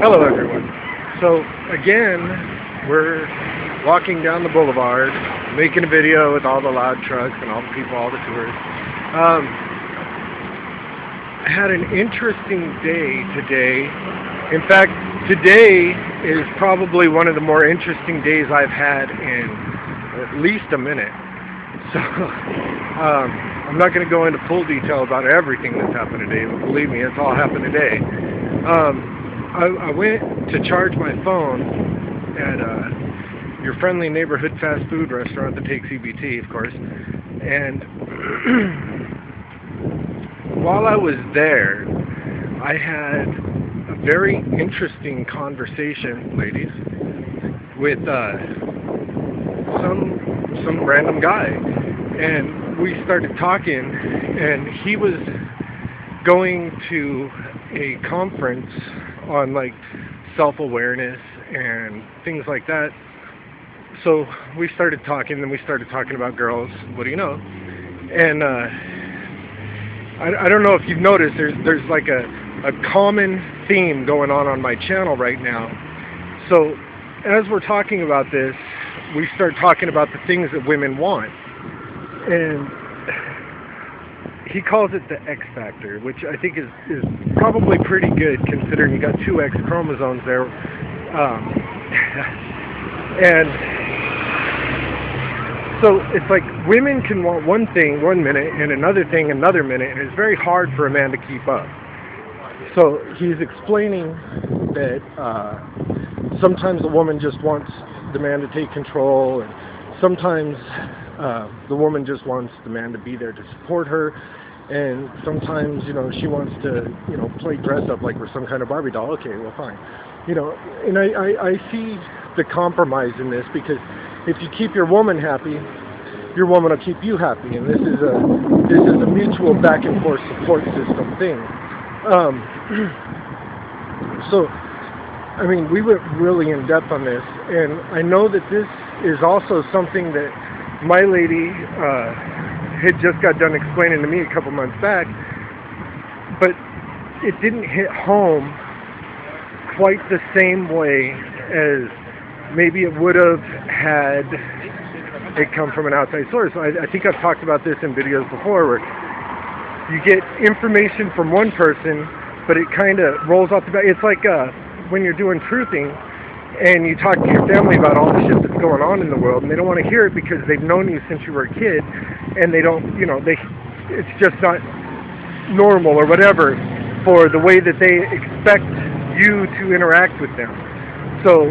Hello, everyone. So, again, we're walking down the boulevard, making a video with all the loud trucks and all the people, all the tourists. I had an interesting day today. In fact, today is probably one of the more interesting days I've had in at least a minute. So, I'm not going to go into full detail about everything that's happened today, but believe me, it's all happened today. I went to charge my phone at your friendly neighborhood fast food restaurant that takes EBT, of course. And while I was there, I had a very interesting conversation, ladies, with some random guy. And we started talking, and he was going to a conference on like self-awareness and things like that. So we started talking, and we started talking about girls. What do you know? And I don't know if you've noticed, there's like a common theme going on my channel right now. So as we're talking about this, we start talking about the things that women want. And he calls it the X factor, which I think is probably pretty good considering you got two X chromosomes there. And so it's like women can want one thing 1 minute and another thing another minute, and it's very hard for a man to keep up. So he's explaining that sometimes the woman just wants the man to take control, and sometimes the woman just wants the man to be there to support her, and sometimes, she wants to, play dress up like we're some kind of Barbie doll. Okay, well, fine. And I see the compromise in this, because if you keep your woman happy, your woman will keep you happy, and this is a mutual back and forth support system thing. So, I mean, we went really in depth on this, and I know that this is also something that my lady had just got done explaining to me a couple months back, but it didn't hit home quite the same way as maybe it would have had it come from an outside source. I think I've talked about this in videos before, where you get information from one person, but it kind of rolls off the back. It's like when you're doing truthing, and you talk to your family about all the shit that's going on in the world, and they don't want to hear it because they've known you since you were a kid, and they don't, it's just not normal or whatever for the way that they expect you to interact with them. So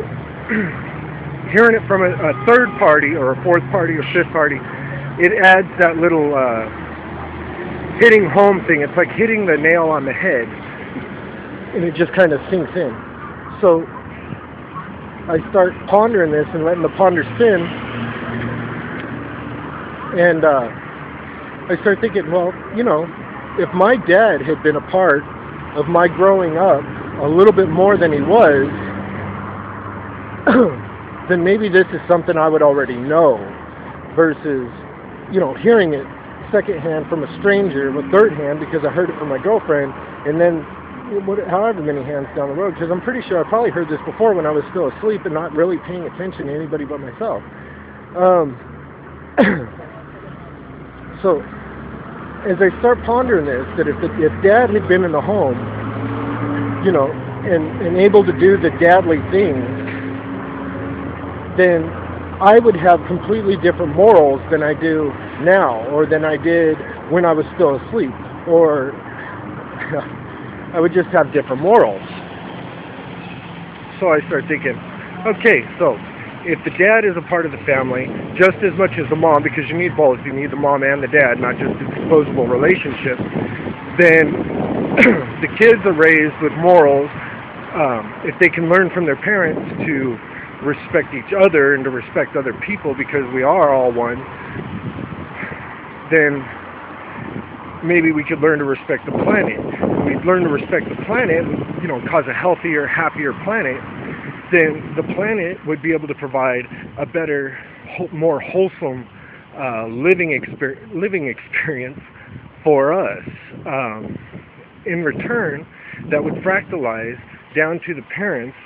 hearing it from a third party or a fourth party or fifth party, it adds that little hitting home thing. It's like hitting the nail on the head, and it just kind of sinks in. So I start pondering this and letting the ponder spin, and I start thinking, well, if my dad had been a part of my growing up a little bit more than he was, then maybe this is something I would already know, versus, hearing it secondhand from a stranger, with third hand because I heard it from my girlfriend, and then however many hands down the road, because I'm pretty sure I probably heard this before when I was still asleep and not really paying attention to anybody but myself. So as I start pondering this, that if Dad had been in the home, and able to do the dadly things, then I would have completely different morals than I do now, or than I did when I was still asleep, or I would just have different morals. So I start thinking, okay, so if the dad is a part of the family just as much as the mom, because you need both, you need the mom and the dad, not just a disposable relationship, then the kids are raised with morals. If they can learn from their parents to respect each other and to respect other people, because we are all one, then maybe we could learn to respect the planet. If we learn to respect the planet, cause a healthier, happier planet, then the planet would be able to provide a better, more wholesome living experience for us. In return, that would fractalize down to the parents,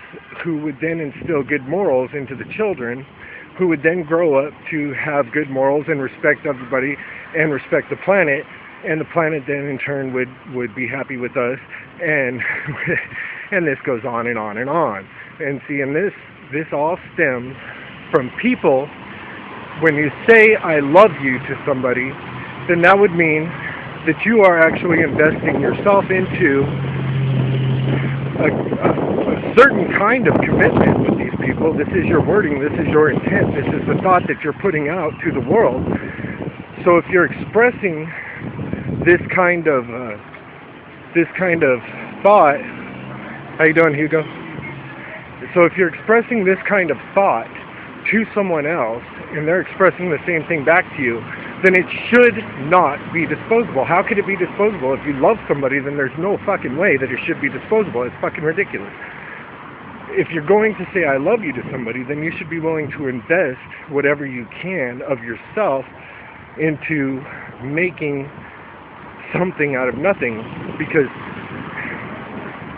who would then instill good morals into the children, who would then grow up to have good morals and respect everybody and respect the planet, and the planet then in turn would be happy with us, and and this goes on and on and on. And see, and this all stems from people. When you say I love you to somebody, then that would mean that you are actually investing yourself into a certain kind of commitment with these people. This is your wording, this is your intent, this is the thought that you're putting out to the world. So if you're expressing this kind of thought, how you doing, Hugo? So if you're expressing this kind of thought to someone else, and they're expressing the same thing back to you, then it should not be disposable. How could it be disposable? If you love somebody, then there's no fucking way that it should be disposable. It's fucking ridiculous. If you're going to say I love you to somebody, then you should be willing to invest whatever you can of yourself into making something out of nothing. Because,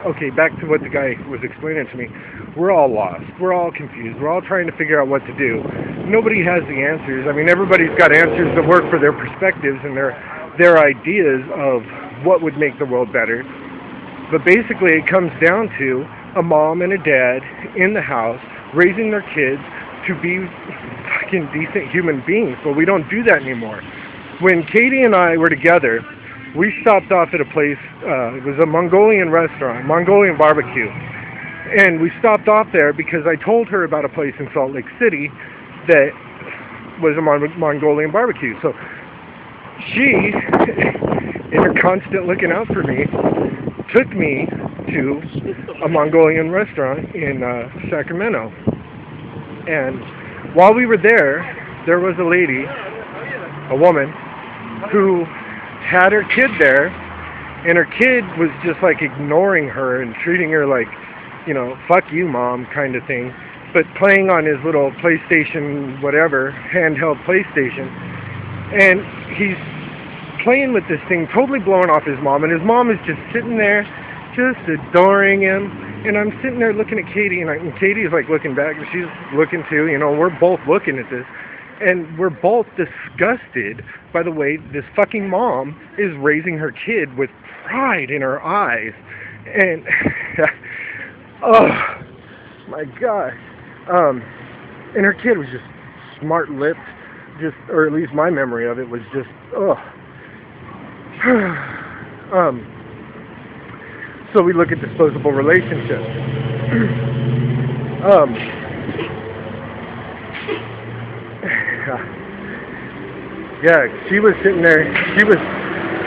okay, back to what the guy was explaining to me, we're all lost, we're all confused, we're all trying to figure out what to do. Nobody has the answers. I mean, everybody's got answers that work for their perspectives and their ideas of what would make the world better. But basically it comes down to a mom and a dad in the house raising their kids to be fucking decent human beings. But we don't do that anymore. When Katie and I were together, we stopped off at a place, it was a Mongolian restaurant, Mongolian barbecue. And we stopped off there because I told her about a place in Salt Lake City that was a Mongolian barbecue. So she, in her constant looking out for me, took me to a Mongolian restaurant in Sacramento. And while we were there was a lady, a woman, who had her kid there, and her kid was just like ignoring her and treating her like, you know, fuck you mom kind of thing, but playing on his little PlayStation whatever, handheld PlayStation, and he's playing with this thing, totally blowing off his mom, and his mom is just sitting there, just adoring him, and I'm sitting there looking at Katie, and Katie's like looking back, and she's looking too, you know, we're both looking at this, and we're both disgusted by the way this fucking mom is raising her kid with pride in her eyes, and oh my gosh. And her kid was just smart-lipped, or at least my memory of it was just, so we look at disposable relationships. Yeah, she was sitting there, she was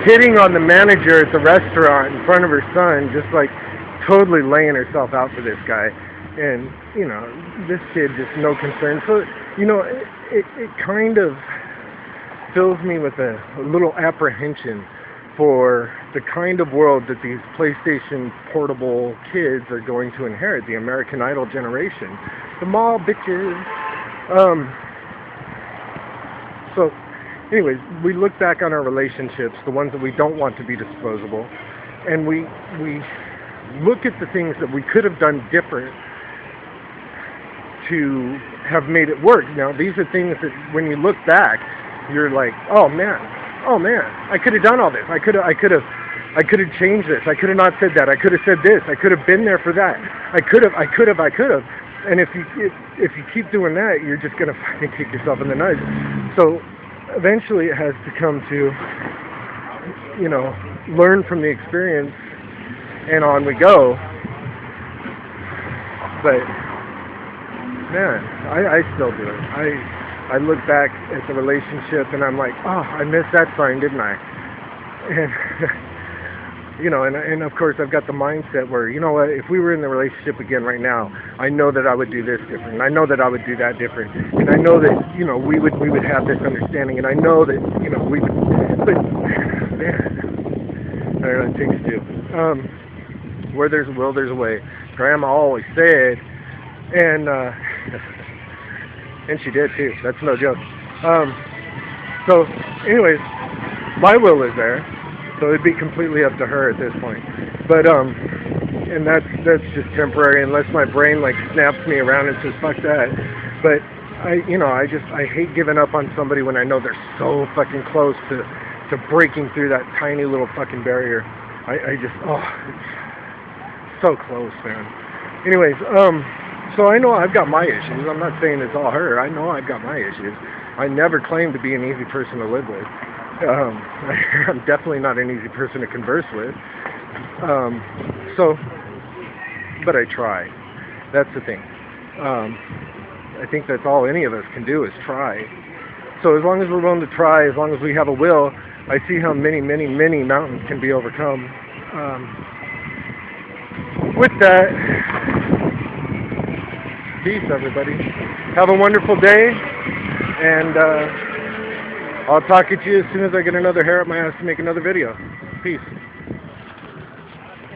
hitting on the manager at the restaurant in front of her son, just like totally laying herself out for this guy. And, you know, this kid just no concern. So, you know, it kind of fills me with a little apprehension for the kind of world that these PlayStation portable kids are going to inherit, the American Idol generation. The mall bitches. So, anyways, we look back on our relationships, the ones that we don't want to be disposable, and we look at the things that we could have done different to have made it work. Now, these are things that when you look back, you're like, oh man, I could have done all this. I could have changed this. I could have not said that. I could have said this. I could have been there for that. I could have. And if you keep doing that, you're just gonna fucking kick yourself in the nuts. So eventually, it has to come to, you know, learn from the experience, and on we go. But man, I still do it. I look back at the relationship and I'm like, oh, I missed that sign, didn't I? And you know, and of course I've got the mindset where, you know what, if we were in the relationship again right now, I know that I would do this different. I know that I would do that different. And I know that, you know, we would have this understanding, and I know that, you know, we would, but man, I don't know, it takes two. Where there's a will, there's a way. Grandma always said, and she did too. That's no joke. So, anyways, my will is there, so it'd be completely up to her at this point. But and that's just temporary unless my brain like snaps me around and says fuck that. But I hate giving up on somebody when I know they're so fucking close to breaking through that tiny little fucking barrier. It's so close, man. Anyways, so I know I've got my issues. I'm not saying it's all her. I know I've got my issues. I never claimed to be an easy person to live with. I'm definitely not an easy person to converse with. But I try. That's the thing. I think that's all any of us can do is try. So as long as we're willing to try, as long as we have a will, I see how many, many, many mountains can be overcome. With that, peace, everybody. Have a wonderful day, and I'll talk at you as soon as I get another hair up my ass to make another video. Peace.